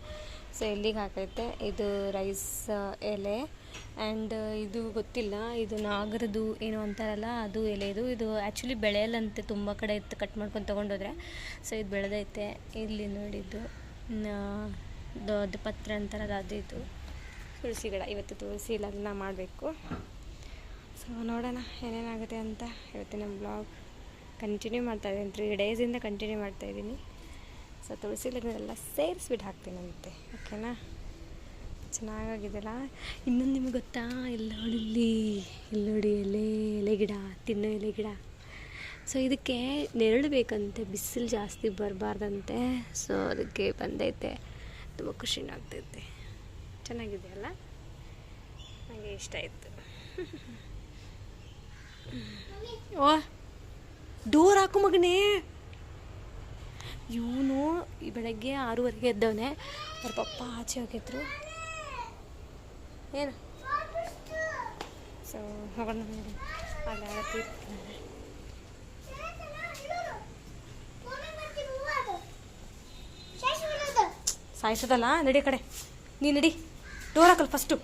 ಸೊ ಇಲ್ಲಿಗೆ ಹಾಕೈತೆ. ಇದು ರೈಸ್ ಎಲೆ ಆ್ಯಂಡ್ ಇದು ಗೊತ್ತಿಲ್ಲ, ಇದು ನಾಗರದು ಏನು ಅಂತಾರಲ್ಲ ಅದು ಎಲೆ. ಇದು ಆ್ಯಕ್ಚುಲಿ ಬೆಳೆಯಲ್ಲಂತೆ, ತುಂಬ ಕಡೆ ಕಟ್ ಮಾಡ್ಕೊಂಡು ತೊಗೊಂಡೋದ್ರೆ. ಸೊ ಇದು ಬೆಳೆದೈತೆ. ಇಲ್ಲಿ ನೋಡಿದ್ದು ದೊಡ್ಡ ಪತ್ರೆ ಅಂತಾರಲ್ಲ ಅದು. ಇದು ತುಳಸಿ ಗಿಡ. ಇವತ್ತು ತುಳಸಿ ಲಗ್ನ ಮಾಡಬೇಕು. ಸೊ ನೋಡೋಣ ಏನೇನಾಗುತ್ತೆ ಅಂತ. ಇವತ್ತಿನ ಬ್ಲಾಗ್ ಕಂಟಿನ್ಯೂ ಮಾಡ್ತಾಯಿದ್ದೀನಿ. 3 ಡೇಸಿಂದ ಕಂಟಿನ್ಯೂ ಮಾಡ್ತಾಯಿದ್ದೀನಿ. ಸೊ ತುಳಸಿ ಲಗ್ನದೆಲ್ಲ ಸೇರಿಸ್ಬಿಟ್ಟು ಹಾಕ್ತೀನಂತೆ. ಓಕೆನಾ? ಚೆನ್ನಾಗಾಗಿದೆಲ್ಲ. ಇನ್ನೊಂದು ನಿಮಗೆ ಗೊತ್ತಾ, ಇಲ್ಲಿ ನೋಡಿ ಎಲೆ ಗಿಡ, ತಿನ್ನೋ ಎಲೆ ಗಿಡ. ಸೊ ಇದಕ್ಕೆ ನೆರಳು ಬೇಕಂತೆ, ಬಿಸಿಲು ಜಾಸ್ತಿ ಬರಬಾರ್ದಂತೆ. ಸೊ ಅದಕ್ಕೆ ಬಂದೈತೆ. ತುಂಬ ಖುಷಿನೂ ಆಗ್ತೈತೆ. ಚೆನ್ನಾಗಿದೆ ಅಲ್ಲ? ನನಗೆ ಇಷ್ಟ ಆಯಿತು. ಓ ಡೋರ್ ಹಾಕು ಮಗನೇ. ಇವನು ಈ ಬೆಳಗ್ಗೆ 6:30 ಎದ್ದವನೇ. ಅವ್ರ ಪಪ್ಪ ಆಚೆ ಹೋಗಿದ್ರು. ಏನು ಸೊ ಹೋಗೋಣ ನೋಡಿ. ಅಲ್ಲಿ ಆಡ್ತಿರ್ತಾರೆ. ಸಾಯಿಸೋದಲ್ಲ, ನಡಿ ಕಡೆ ನೀ ನಡಿ. ಡೋರ್ ಹಾಕಲ್ಲ ಫಸ್ಟು.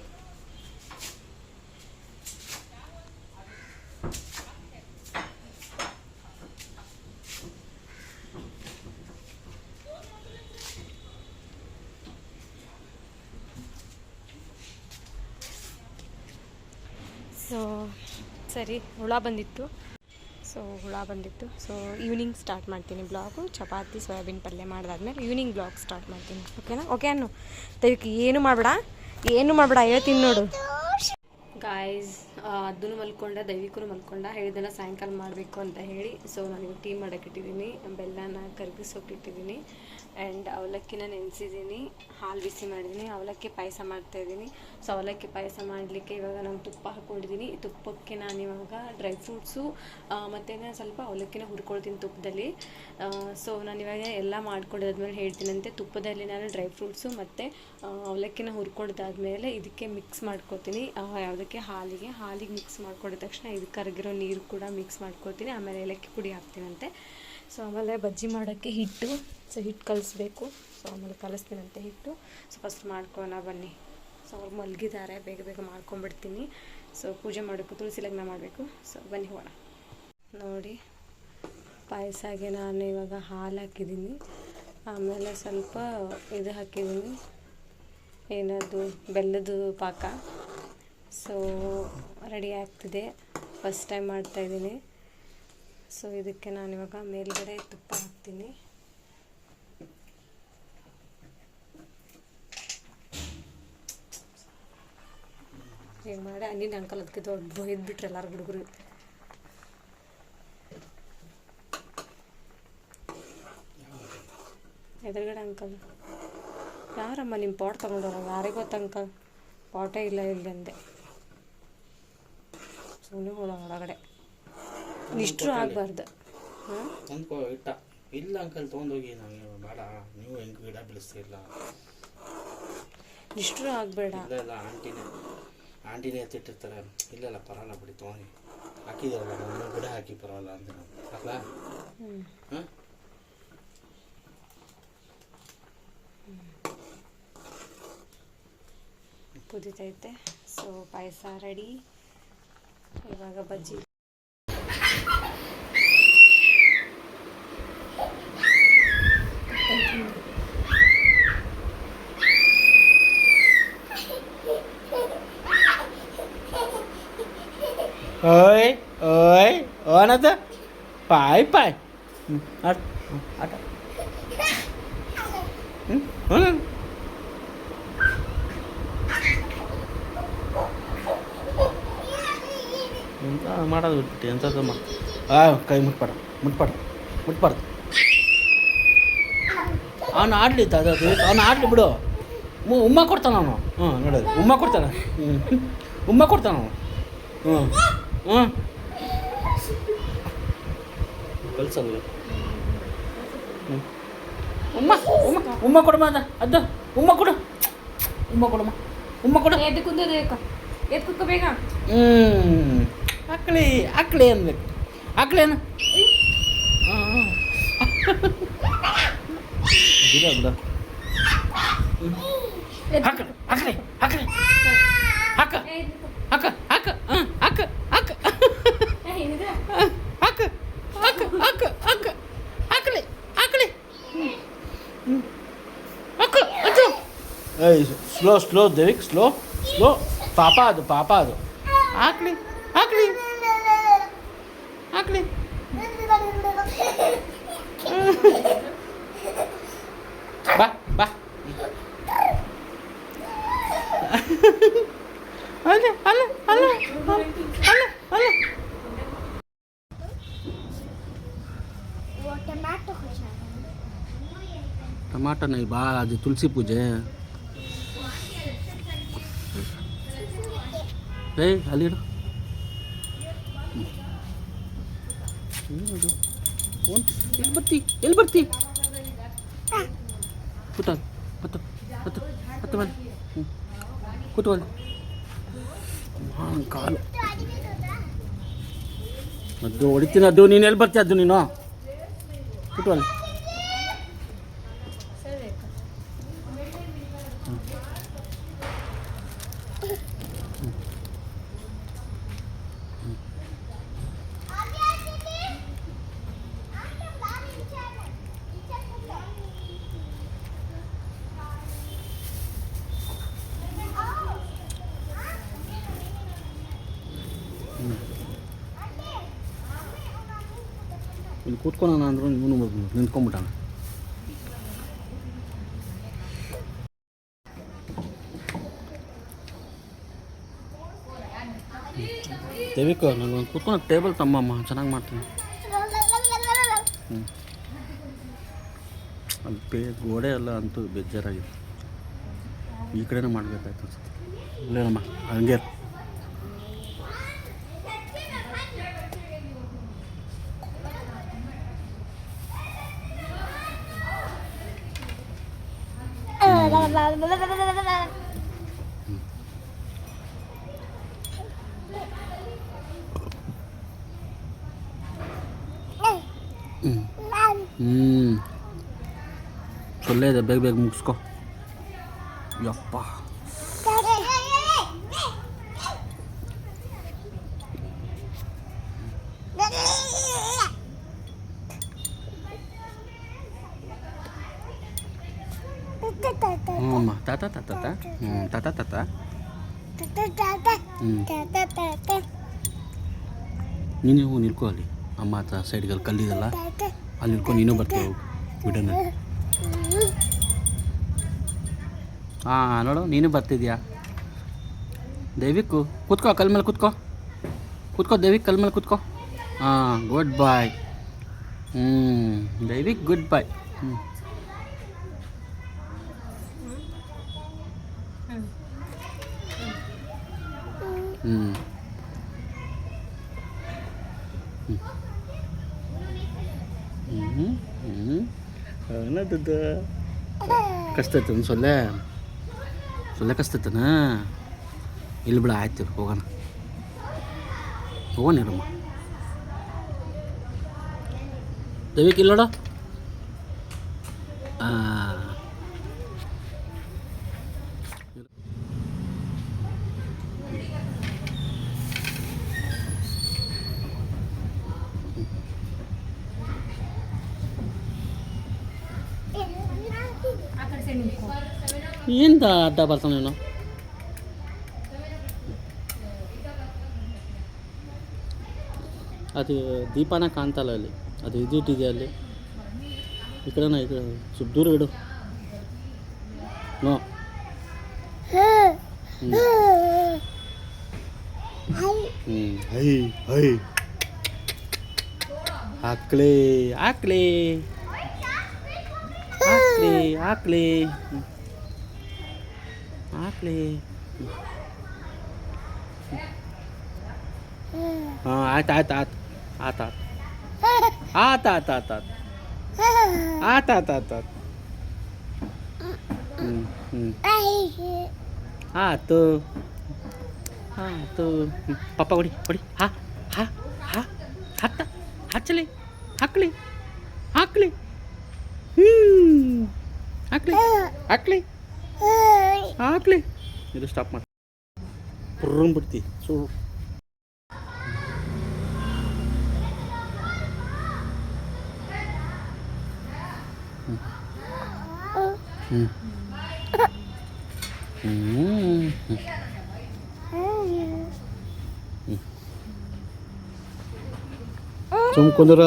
ಸೊ ಸರಿ, ಹುಳ ಬಂದಿತ್ತು. ಸೊ ಈವ್ನಿಂಗ್ ಸ್ಟಾರ್ಟ್ ಮಾಡ್ತೀನಿ ಬ್ಲಾಗು. ಚಪಾತಿ ಸೋಯಾಬೀನ್ ಪಲ್ಯ ಮಾಡಿದಾದ್ಮೇಲೆ ಈವ್ನಿಂಗ್ ಬ್ಲಾಗ್ ಸ್ಟಾರ್ಟ್ ಮಾಡ್ತೀನಿ. ಓಕೆನಾ? ಓಕೆ ಅನ್ನು ದಯವಿಟ್ಟು ಏನು ಮಾಡಬೇಡ ಹೇಳ್ತೀನಿ ನೋಡು. ಗಾಯ್ಸ್ ಅದನ್ನು ಮಲ್ಕೊಂಡ ದೈವಿಕರು ಮಲ್ಕೊಂಡ ಹೇಳಿದೆಲ್ಲ ಸಾಯಂಕಾಲ ಮಾಡಬೇಕು ಅಂತ ಹೇಳಿ. ಸೊ ನಾನಿವಾಗ ಟೀ ಮಾಡೋಕ್ಕಿಟ್ಟಿದ್ದೀನಿ, ಬೆಲ್ಲನ ಕರಗಿಸೋಕ್ಕಿಟ್ಟಿದ್ದೀನಿ ಆ್ಯಂಡ್ ಅವಲಕ್ಕಿನ ನೆನೆಸಿದ್ದೀನಿ, ಹಾಲು ಬಿಸಿ ಮಾಡಿದ್ದೀನಿ, ಅವಲಕ್ಕಿ ಪಾಯಸ ಮಾಡ್ತಾಯಿದ್ದೀನಿ. ಸೊ ಅವಲಕ್ಕಿ ಪಾಯಸ ಮಾಡಲಿಕ್ಕೆ ಇವಾಗ ನಾನು ತುಪ್ಪ ಹಾಕ್ಕೊಂಡಿದ್ದೀನಿ. ತುಪ್ಪಕ್ಕೆ ನಾನಿವಾಗ ಡ್ರೈ ಫ್ರೂಟ್ಸು ಮತ್ತು ಸ್ವಲ್ಪ ಅವಲಕ್ಕಿನ ಹುರ್ಕೊಳ್ತೀನಿ ತುಪ್ಪದಲ್ಲಿ. ಸೊ ನಾನಿವಾಗ ಎಲ್ಲ ಮಾಡ್ಕೊಂಡಿದ್ದಾದ್ಮೇಲೆ ಹೇಳ್ತೀನಂತೆ. ತುಪ್ಪದಲ್ಲಿ ನಾನು ಡ್ರೈ ಫ್ರೂಟ್ಸು ಮತ್ತು ಅವಲಕ್ಕಿನ ಹುರ್ಕೊಂಡಿದ್ದಾದ್ಮೇಲೆ ಇದಕ್ಕೆ ಮಿಕ್ಸ್ ಮಾಡ್ಕೊತೀನಿ. ಯಾವುದಕ್ಕೆ ಹಾಲಿಗೆ ಮಿಕ್ಸ್ ಮಾಡ್ಕೊಂಡಿದ ತಕ್ಷಣ ಇದಕ್ಕೆ ಕರಗಿರೋ ನೀರು ಕೂಡ ಮಿಕ್ಸ್ ಮಾಡ್ಕೊತೀನಿ. ಆಮೇಲೆ ಏಲಕ್ಕಿ ಪುಡಿ ಹಾಕ್ತೀನಂತೆ. ಸೊ ಆಮೇಲೆ ಬಜ್ಜಿ ಮಾಡೋಕ್ಕೆ ಹಿಟ್ಟು, ಸೊ ಹಿಟ್ಟು ಕಲಿಸ್ಬೇಕು. ಸೊ ಆಮೇಲೆ ಕಲಿಸ್ತೀನಂತೆ ಹಿಟ್ಟು. ಸೊ ಫಸ್ಟ್ ಮಾಡ್ಕೊಳ್ಳೋಣ ಬನ್ನಿ. ಸೊ ಅವ್ರು ಮಲಗಿದ್ದಾರೆ, ಬೇಗ ಬೇಗ ಮಾಡ್ಕೊಂಬಿಡ್ತೀನಿ. ಸೊ ಪೂಜೆ ಮಾಡಬೇಕು, ತುಳಸಿ ಲಗ್ನ ಮಾಡಬೇಕು. ಸೊ ಬನ್ನಿ ಹೋಗೋಣ. ನೋಡಿ ಪಾಯಸಗೆ ನಾನು ಇವಾಗ ಹಾಲು ಹಾಕಿದ್ದೀನಿ, ಆಮೇಲೆ ಸ್ವಲ್ಪ ಇದು ಹಾಕಿದ್ದೀನಿ, ಏನದು ಬೆಲ್ಲದ ಪಾಕ. ಸೊ ರೆಡಿ ಆಗ್ತಿದೆ, ಫಸ್ಟ್ ಟೈಮ್ ಮಾಡ್ತಾಯಿದ್ದೀನಿ. ಸೊ ಇದಕ್ಕೆ ನಾನಿವಾಗ ಮೇಲ್ಗಡೆ ತುಪ್ಪ ಹಾಕ್ತೀನಿ. ಈಗ ಮಾಡಿ ಅನ್ನಿನ ಅಂಕಲ್ ಅದಕ್ಕೆ ದೊಡ್ಡ ಬೈದ್ಬಿಟ್ರೆ ಎಲ್ಲರೂ ಹುಡುಗರು. ಎದುರುಗಡೆ ಅಂಕಲ್ ಯಾರಮ್ಮ ನಿಮ್ಮ ಪಾಟ್ ತೊಗೊಂಡವ್ರ? ಯಾರಿಗೆ ಗೊತ್ತ ಅಂಕಲ್, ಪಾಟೇ ಇಲ್ಲ ಇಲ್ಲಂದೆ. ಸುಮ್ಮನೆ ಹೋದ ಒಳಗಡೆ ನಿಷ್ಟ್ರು ಆಗಬಾರ್ದು. ಅಂದ್ಕೋ ಇಟ್ಟ ಇಲ್ಲ ಅಂಕಲ್ ತೊಗೊಂಡೋಗಿ, ನಾವು ಬೇಡ, ನೀವು ಹೆಂಗೆ ಗಿಡ ಬೆಳೆಸ್ತಿಲ್ಲ, ನಿಷ್ಟ್ರು ಆಗಬೇಡ. ಇಲ್ಲ ಆಂಟಿನೇ ಎತ್ತಿಟ್ಟಿರ್ತಾರೆ. ಇಲ್ಲ ಪರವಾಗಿಲ್ಲ ಬಿಡಿ ತೊಗೊಂಡು ಹಾಕಿದಾರಲ್ಲ, ನಮ್ಮ ಗಿಡ ಹಾಕಿ ಪರವಾಗಿಲ್ಲ ಅಂತ ಅಲ್ಲ. ಹಾಂ ಕುದಿತೈತೆ. ಸೊ ಪಾಯಸ ರೆಡಿ. ಇವಾಗ ಬಜ್ಜಿ. ಓಯ್ ಓಯ್ ಓನದ ಪಾಯ್ ಪಾಯ್ ಆಟ ಆಟ ಎಂತ ಮಾಡೋದು ಬಿಟ್ಬಿಟ್ಟು ಎಂಥದ್ದು ಕೈ ಮುಟ್ಬಾರ್ದು. ಅವನು ಆಡಲಿ ಅವನು ಆಡಲಿ ಬಿಡು. ಉಮ್ಮ ಕೊಡ್ತಾನ ಅವನು. ನೋಡೋದು ಉಮ್ಮ ಕೊಡ್ತಾನೆ ಅವನು. ಕಲ್ಸಲ್ಲ. ಉಮ್ಮ ಕೊಡಮ್ಮ ಅದು ಉಮ್ಮ ಕೊಡು. ಎದ್ದು ಕುತ್ಕೋ ಬೇಗ. ಆಕಳಿ ಅನ್ಬೇಕು. ಆಕಳೇನು ಬಿಡ ಹಾಕ ಸ್ಲೋ ದೇವಿಕ್ ಸ್ಲೋ ಪಾಪ ಅದು ಹಾಕ್ಲಿ ಬಾ ಅಲ್ಲ टमाटर नहीं बा, आज तुलसी पूजे ಅಲ್ಲಿ ಎಲ್ಲಿ ಬರ್ತಿ ಕೂತ್ಕೊಳ್ಳಿ ಕಾಲು ಅದು ಹೊಡಿತೀನಿ. ಅದು ನೀನು ಎಲ್ಲಿ ಬರ್ತೀಯ? ಅದು ನೀನು ಕೂತ್ಕೊಳ್ಳಿ. ಇಲ್ಲಿ ಕೂತ್ಕೊಳ್ಳೋಣ ಅಂದ್ರು ಇವನು ನಿಂತ್ಕೊಂಡ್ಬಿಟ್ಟಾನ. ದೇವಿಕ ನನಗೊಂದು ಕೂತ್ಕೊಂಡು ಟೇಬಲ್ ತಮ್ಮಮ್ಮ ಚೆನ್ನಾಗಿ ಮಾಡ್ತೀನಿ. ಹ್ಞೂ ಅಲ್ಲಿ ಗೋಡೆ ಎಲ್ಲ ಅಂತೂ ಬೇಜಾರಾಗಿದೆ. ಈ ಕಡೆನೇ ಮಾಡಬೇಕಾಯ್ತು ಅನ್ಸುತ್ತೆ. ಇಲ್ಲೇನಮ್ಮ ಹಂಗೆ ಸೊಳ್ಳೆ ಇದೆ, ಬೇಗ ಬೇಗ ಮುಗಿಸ್ಕೊ. ಯಪ್ಪ ಹ್ಞೂ ಅಮ್ಮ ತಾತ ತಾತ ಹ್ಞೂ ತಾತ ತಾತ ನೀನು ಹೋಗಿ ನಿಲ್ಕೊ ಅಲ್ಲಿ. ಅಮ್ಮ ಆತ ಸೈಡ್ಗಲ್ಲಿ ಕಲ್ಲಿದಲ್ಲ ಅಲ್ಲಿ ನಿಲ್ಕೊ. ನೀನು ಬರ್ತೀವಿ ಹೋಗು ವಿಡನ್ನ. ಹಾಂ ನೋಡು ನೀನು ಬರ್ತಿದ್ಯಾ. ದೈವಿಕ್ ಕೂತ್ಕೋ, ಕಲ್ ಮೇಲೆ ಕೂತ್ಕೋ. ಕೂತ್ಕೋ ದೈವಿಕ್, ಕಲ್ ಮೇಲೆ ಕೂತ್ಕೋ. ಹಾಂ ಗುಡ್ ಬಾಯ್. ದೈವಿಕ್ ಗುಡ್ ಬಾಯ್. ಅನ್ನದದ್ದು ಕಸ್ತೈತೆ ಒಂದು ಸೊಳ್ಳೆ ಕಸ್ತೈತನ. ಇಲ್ಲಿ ಬಿಡ ಆಯ್ತು, ಹೋಗೋಣ ಇರಮ್ಮ. ದೈವಿಕ್ ಇಲ್ಲ ನೋಡು. ಏನು ಅಡ್ಡ ಬರ್ತಾನೆ ನೀನು. ಅದು ದೀಪನ ಕಾಣ್ತಲ್ಲ ಅಲ್ಲಿ, ಅದು ಇದಿಟ್ಟಿದೆ ಅಲ್ಲಿ. ಈ ಕಡೆನ ಈ ಕಡೆ ಸ್ವಲ್ಪ ದೂರ ಇಡು. ನೋ ಹೈ ಹೈ ಹಾಕ್ಲಿ ಹಾಕ್ಲಿ ಹಾಕ್ಲಿ ಹಾಕ್ಲಿ ಹಾಕ್ಲಿ. ಹಾಂ ಆಯ್ತು ಆಯ್ತು ಆಯ್ತು ಆಯ್ತು ಆಯ್ತು ಆಯ್ತು ಆಯ್ತು ಆಯ್ತು ಆಯ್ತು ಆಯ್ತು ಆಯ್ತು ಆಯ್ತು ಆಯ್ತು. ಪಪ್ಪ ಹೊಡಿ ಹೊಡಿ. ಹಚ್ಚಲಿ ಹಾಕ್ಲಿ ಹಾಕ್ಲಿ ಹಾಕ್ಲಿ ಹಾಕ್ಲಿ ಹಾಕ್ಲಿ. ಇದು ಸ್ಟಾಪ್ ಮಾಡಿ ಬಿಡ್ತಿ ಸೊ. ಸುಮ್ಕೊಂಡ್ರ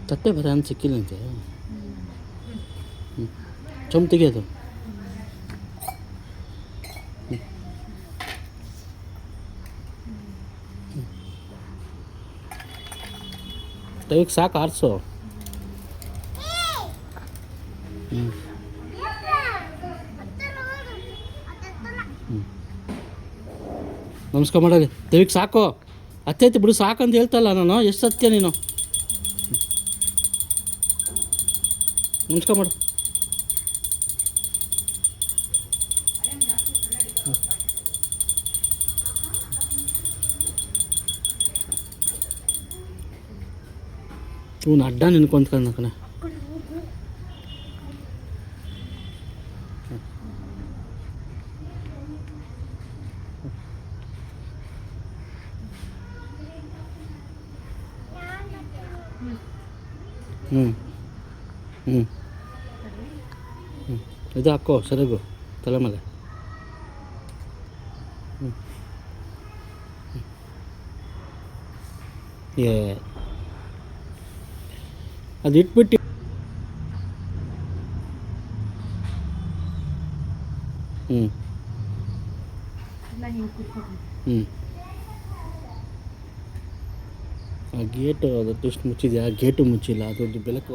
ತಟ್ಟೆ ಬರ ಅಂತ ಸಿಕ್ಕಿಲ್ಲಂತೆ. ಚೊಂಬ್ ತೆಗಿಯೋದು. ದೈವಿಕ್ ಸಾಕು ಆರಿಸು. ನಮಸ್ಕಾರ ಮಾಡಲಿ. ದೈವಿಕ್ ಸಾಕು ಅತ್ತೈತಿ ಬಿಡು, ಸಾಕಂತ ಹೇಳ್ತಲ್ಲ ನಾನು. ಎಷ್ಟು ಸತ್ಯ ನೀನು. ನಮಸ್ಕಾರ ಮಾಡು. ಇವನು ಅಡ್ಡ ನಿನ್ಕೊಂತ ಕಣ. ಇದು ಹಾಕೋ ಸರಿಗು ತಲೆ ಮೇಲೆ. ಏ ಅದು ಇಟ್ಬಿಟ್ಟು ಆ ಗೇಟು ಅದಷ್ಟು ಮುಚ್ಚಿದೆಯಾ? ಗೇಟು ಮುಚ್ಚಿಲ್ಲ, ಅದೊಂದು ಬೆಳಕು.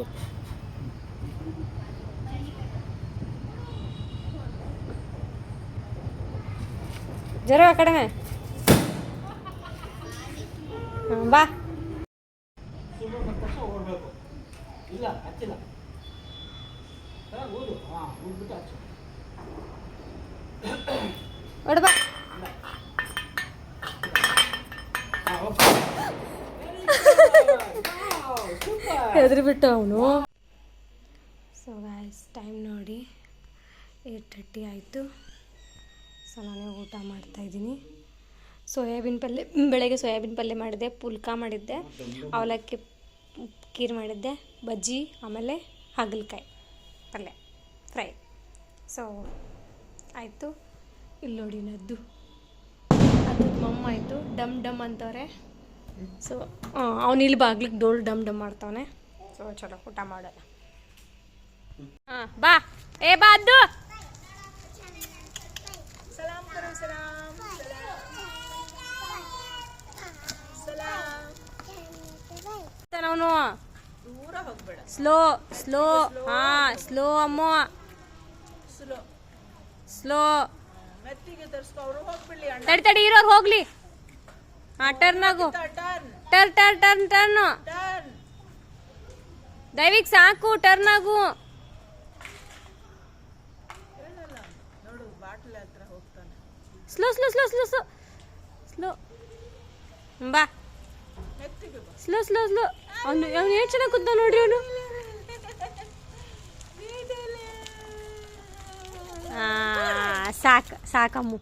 ಜರ ಆ ಕಡೆ ಬಾ. ಇಲ್ಲ ಹಚ್ಚಿಲ್ಲ. ಹೊಡ್ಬಾ. ಹೆದ್ರಿ ಬಿಟ್ಟು ಅವನು. ಸೊ ಗಾಯ್ಸ್ ಟೈಮ್ ನೋಡಿ 8:30 ಆಯಿತು. ಸೊ ನಾನೇ ಊಟ ಮಾಡ್ತಾಯಿದ್ದೀನಿ. ಸೋಯಾಬೀನ್ ಪಲ್ಯ, ಬೆಳಗ್ಗೆ ಸೋಯಾಬೀನ್ ಪಲ್ಯ ಮಾಡಿದ್ದೆ, ಪುಲ್ಕ ಮಾಡಿದ್ದೆ, ಅವಲಕ್ಕಿ ಖೀರ್ ಮಾಡಿದ್ದೆ, ಬಜ್ಜಿ, ಆಮೇಲೆ ಹಾಗಲಕಾಯಿ ಪಲ್ಯ ಫ್ರೈ. ಸೊ ಆಯಿತು. ಇಲ್ಲಿ ನೋಡಿ ನದ್ದು ಮಮ್ಮ ಆಯಿತು. ಡಮ್ ಡಮ್ ಅಂತವ್ರೆ. ಸೊ ಅವ್ನು ಇಲ್ಲಿ ಬಾಗ್ಲಿಗೆ ಡೋಲ್ ಡಮ್ ಡಮ್ ಮಾಡ್ತಾವನೆ. ಸೊ ಚಲೋ ಊಟ ಮಾಡೋಣ. ಹಾಂ ಬಾ. ಏ ಬಾ ಅದ್ದು. ಅವನು ಸ್ಲೋ ಸ್ಲೋ. ಹಾಂ ಸ್ಲೋ ಅಮ್ಮ, ಸ್ಲೋ. ತಡಿ ತಡಿ ಇರೋರು ಹೋಗ್ಲಿ. ಹಾಂ ಟರ್ನ್ ಆಗು. Turn turn turn turn. ದಯವಿಟ್ಟು ಸಾಕು, ಟರ್ನ್ ಆಗು. Slow slow slow slow slow slow. ಬಾ. Slow slow slow. ಅವನು ಎಷ್ಟು ಚೆನ್ನಾಗಿ ಕೂತ ನೋಡ್ರಿ ಅವನು. ಸಾಕು ಸಾಕಮ್ಮ.